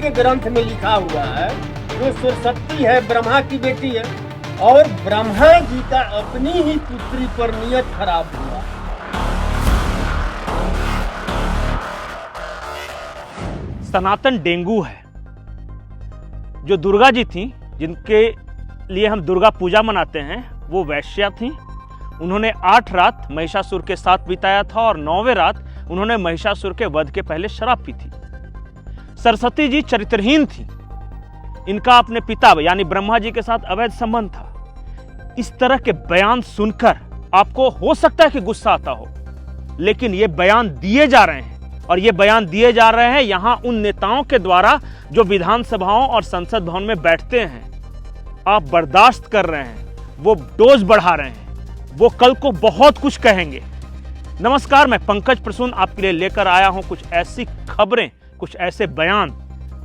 के ग्रंथ में लिखा हुआ है, जो सरस्वती है ब्रह्मा की बेटी है, और ब्रह्मा जी का अपनी ही पुत्री पर नियत खराब हुआ। सनातन डेंगू है। जो दुर्गा जी थी, जिनके लिए हम दुर्गा पूजा मनाते हैं, वो वैश्या थी। उन्होंने 8 रात महिषासुर के साथ बिताया था और 9वें रात उन्होंने महिषासुर के वध के पहले शराब पी थी। सरस्वती जी चरित्रहीन थी। इनका अपने पिता यानी ब्रह्मा जी के साथ अवैध संबंध था। इस तरह के बयान सुनकर आपको हो सकता है कि गुस्सा आता हो, लेकिन ये बयान दिए जा रहे हैं, और ये बयान दिए जा रहे हैं यहां उन नेताओं के द्वारा जो विधानसभाओं और संसद भवन में बैठते हैं। आप बर्दाश्त कर रहे हैं, वो डोज बढ़ा रहे हैं, वो कल को बहुत कुछ कहेंगे। नमस्कार, मैं पंकज प्रसून आपके लिए लेकर आया हूं कुछ ऐसी खबरें, कुछ ऐसे बयान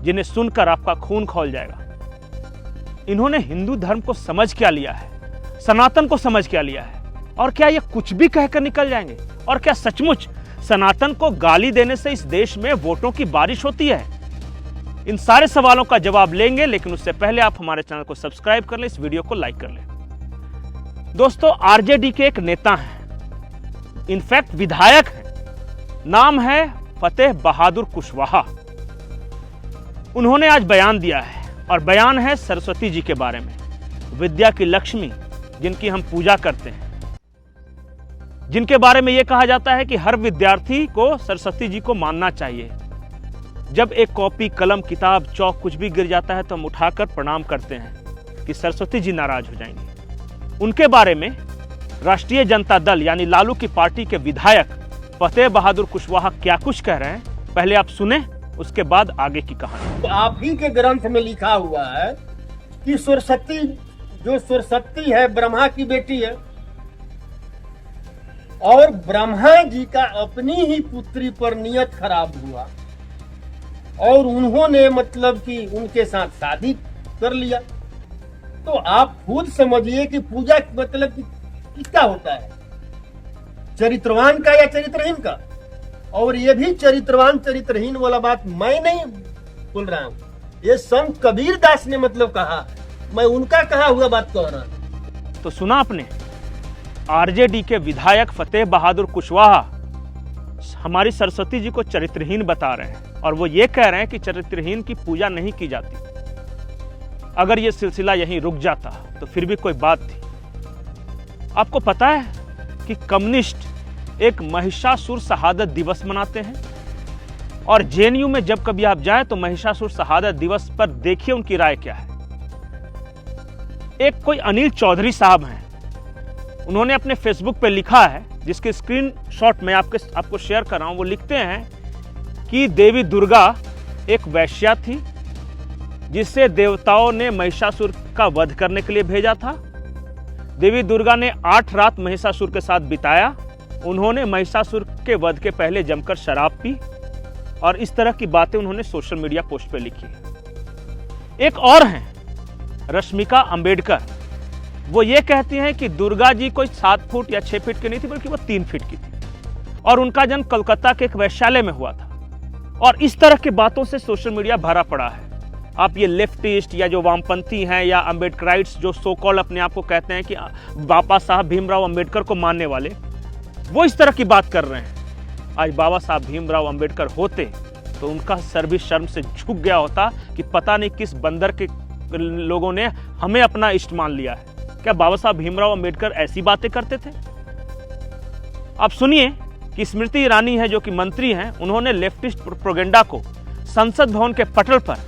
जिन्हें सुनकर आपका खून खौल जाएगा। इन्होंने हिंदू धर्म को समझ क्या लिया है, सनातन को समझ क्या लिया है, और क्या ये कुछ भी कहकर निकल जाएंगे? और क्या सचमुच सनातन को गाली देने से इस देश में वोटों की बारिश होती है? इन सारे सवालों का जवाब लेंगे, लेकिन उससे पहले आप हमारे चैनल को सब्सक्राइब कर लें, इस वीडियो को लाइक कर लें। दोस्तों, आरजेडी के एक नेता हैं, इनफैक्ट विधायक हैं, नाम है फतेह बहादुर कुशवाहा। उन्होंने आज बयान दिया है, और बयान है सरस्वती जी के बारे में, विद्या की लक्ष्मी जिनकी हम पूजा करते हैं, जिनके बारे में यह कहा जाता है कि हर विद्यार्थी को सरस्वती जी को मानना चाहिए। जब एक कॉपी, कलम, किताब, चौक कुछ भी गिर जाता है तो हम उठाकर प्रणाम करते हैं कि सरस्वती जी नाराज हो जाएंगी। उनके बारे में राष्ट्रीय जनता दल यानी लालू की पार्टी के विधायक फतेह बहादुर कुशवाहा क्या कुछ कह रहे हैं, पहले आप सुने, उसके बाद आगे की कहानी। तो आप ही के ग्रंथ में लिखा हुआ है कि सरस्वती, जो सरस्वती है ब्रह्मा की बेटी है, और ब्रह्मा जी का अपनी ही पुत्री पर नियत खराब हुआ, और उन्होंने मतलब कि उनके साथ शादी कर लिया। तो आप खुद समझिए कि पूजा मतलब कि किसका होता है, चरित्रवान का या चरित्रहीन का? और ये भी चरित्रवान चरित्रहीन वाला बात मैं नहीं बोल रहा हूं, ये संत कबीर दास ने मतलब कहा, मैं उनका कहा हुआ बात कह रहा हूं। तो सुना आपने, आरजेडी के विधायक फतेह बहादुर कुशवाहा हमारी सरस्वती जी को चरित्रहीन बता रहे हैं, और वो ये कह रहे हैं कि चरित्रहीन की पूजा नहीं की जाती। अगर ये सिलसिला यहीं रुक जाता तो फिर भी कोई बात थी। आपको पता है कि कम्युनिस्ट एक महिषासुर शहादत दिवस मनाते हैं, और जेएनयू में जब कभी आप जाएं तो महिषासुर शहादत दिवस पर देखिए उनकी राय क्या है। एक कोई अनिल चौधरी साहब हैं, उन्होंने अपने फेसबुक पे लिखा है, जिसके स्क्रीनशॉट मैं आपको शेयर कर रहा हूं। वो लिखते हैं कि देवी दुर्गा एक वैश्या थी, जिसे देवताओं ने महिषासुर का वध करने के लिए भेजा था। देवी दुर्गा ने 8 रात महिषासुर के साथ बिताया। उन्होंने महिषासुर के वध के पहले जमकर शराब पी, और इस तरह की बातें उन्होंने सोशल मीडिया पोस्ट पे लिखी है। एक और हैं रश्मिका अंबेडकर, वो ये कहती हैं कि दुर्गा जी कोई 7 फुट या 6 फीट की नहीं थी, बल्कि वो 3 फीट की थी, और उनका जन्म कोलकाता के एक वैश्यालय में हुआ था। और इस तरह की बातों से सोशल मीडिया भरा पड़ा है। आप ये लेफ्टिस्ट या जो वामपंथी हैं या अम्बेडकराइट्स जो सो कॉल अपने आप को कहते हैं कि बाबा साहब भीमराव अंबेडकर को मानने वाले, वो इस तरह की बात कर रहे हैं। आज बाबा साहब भीमराव अंबेडकर होते तो उनका सर भी शर्म से झुक गया होता कि पता नहीं किस बंदर के लोगों ने हमें अपना इष्ट मान लिया है। क्या बाबा साहब भीमराव अंबेडकर ऐसी बातें करते थे? आप सुनिए कि स्मृति ईरानी है, जो कि मंत्री हैं, उन्होंने लेफ्टिस्ट प्रोपेगेंडा को संसद भवन के पटल पर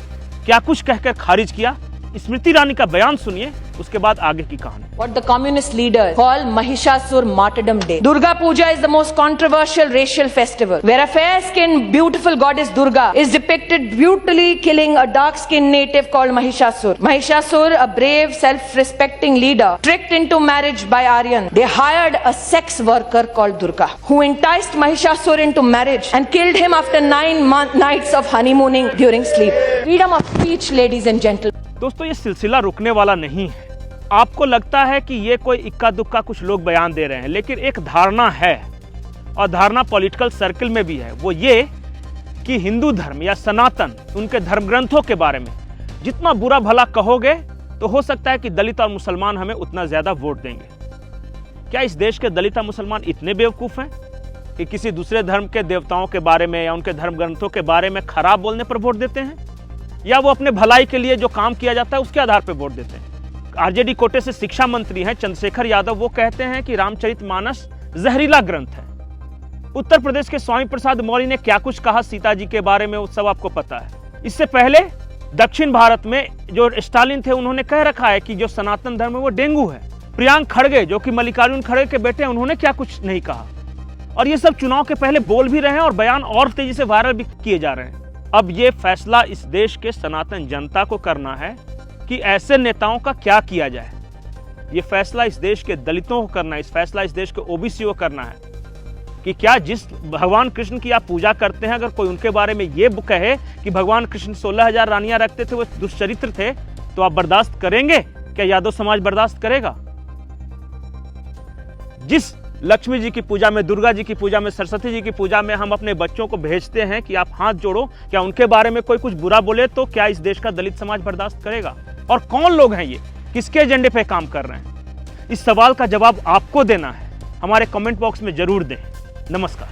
क्या कुछ कहकर खारिज किया। स्मृति ईरानी का बयान सुनिए, उसके बाद आगे की कहानी। What the communist leaders call Mahishasur Martyrdom Day. Durga Puja is the most controversial racial festival, where a fair-skinned, beautiful goddess Durga is depicted brutally killing a dark-skinned native called Mahishasur. Mahishasur, a brave, self-respecting leader, tricked into marriage by Aryan. They hired a sex worker called Durga, who enticed Mahishasur into marriage and killed him after 9 nights of honeymooning during sleep. Freedom of speech, ladies and gentlemen. दोस्तों, ये सिलसिला रुकने वाला नहीं है। आपको लगता है कि ये कोई इक्का दुक्का कुछ लोग बयान दे रहे हैं, लेकिन एक धारणा है, और धारणा पॉलिटिकल सर्कल में भी है। वो ये कि हिंदू धर्म या सनातन उनके धर्म ग्रंथों के बारे में जितना बुरा भला कहोगे तो हो सकता है कि दलित और मुसलमान हमें उतना ज्यादा वोट देंगे। क्या इस देश के दलित और मुसलमान इतने बेवकूफ हैं कि किसी दूसरे धर्म के देवताओं के बारे में या उनके धर्म ग्रंथों के बारे में खराब बोलने पर वोट देते हैं, या वो अपने भलाई के लिए जो काम किया जाता है उसके आधार पर वोट देते हैं? आरजेडी कोटे से शिक्षा मंत्री हैं चंद्रशेखर यादव, वो कहते हैं कि रामचरितमानस जहरीला ग्रंथ है। उत्तर प्रदेश के स्वामी प्रसाद मौर्य ने क्या कुछ कहा सीता जी के बारे में वो सब आपको पता है। इससे पहले दक्षिण भारत में जो स्टालिन थे उन्होंने कह रखा है कि जो सनातन धर्म है वो डेंगू है। प्रियांक खड़गे जो कि मल्लिकार्जुन खड़गे के बेटे हैं, उन्होंने क्या कुछ नहीं कहा। और ये सब चुनाव के पहले बोल भी रहे हैं और बयान और तेजी से वायरल भी किए जा रहे हैं। अब ये फैसला इस देश के सनातन जनता को करना है कि ऐसे नेताओं का क्या किया जाए। ये फैसला इस देश के दलितों को करना है, इस फैसला इस देश के ओबीसी को करना है कि क्या जिस भगवान कृष्ण की आप पूजा करते हैं, अगर कोई उनके बारे में ये कहे कि भगवान कृष्ण 16,000 रानियां रखते थे, वो दुष्चरित्र थे, तो आप बर्दाश्त करेंगे? क्या यादव समाज बर्दाश्त करेगा? जिस लक्ष्मी जी की पूजा में, दुर्गा जी की पूजा में, सरस्वती जी की पूजा में हम अपने बच्चों को भेजते हैं कि आप हाथ जोड़ो, क्या उनके बारे में कोई कुछ बुरा बोले तो क्या इस देश का दलित समाज बर्दाश्त करेगा? और कौन लोग हैं ये, किसके एजेंडे पे काम कर रहे हैं? इस सवाल का जवाब आपको देना है। हमारे कमेंट बॉक्स में जरूर दें। नमस्कार।